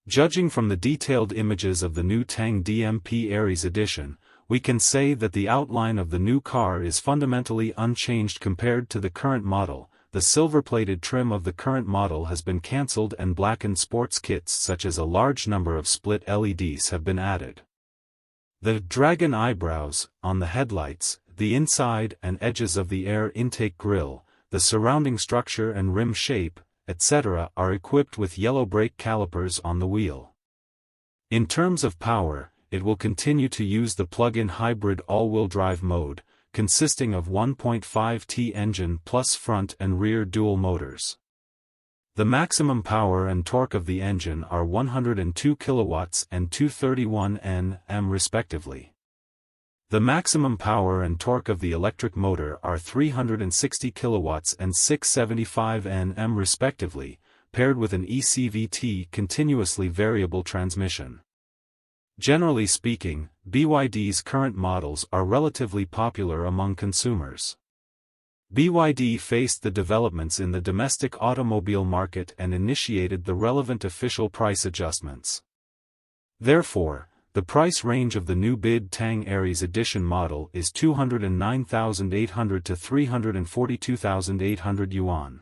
Judging from the detailed images of the new Tang DM-p Ares Edition, we can say that the outline of the new car is fundamentally unchanged compared to the current model. The silver-plated trim of the current model has been cancelled and blackened sports kits such as a large number of split LEDs have been added. The dragon eyebrows on the headlights, the inside and edges of the air intake grille, the surrounding structure and rim shape, etc. are equipped with yellow brake calipers on the wheel. In terms of power, it will continue to use the plug-in hybrid all-wheel drive mode, consisting of 1.5T engine plus front and rear dual motors. The maximum power and torque of the engine are 102 kilowatts and 231 Nm respectively. The maximum power and torque of the electric motor are 360 kilowatts and 675 Nm respectively, paired with an E-CVT continuously variable transmission. Generally speaking, BYD's current models are relatively popular among consumers. BYD faced the developments in the domestic automobile market and initiated the relevant official price adjustments. Therefore, the price range of the new bid Tang Ares Edition model is 209,800 to 342,800 yuan.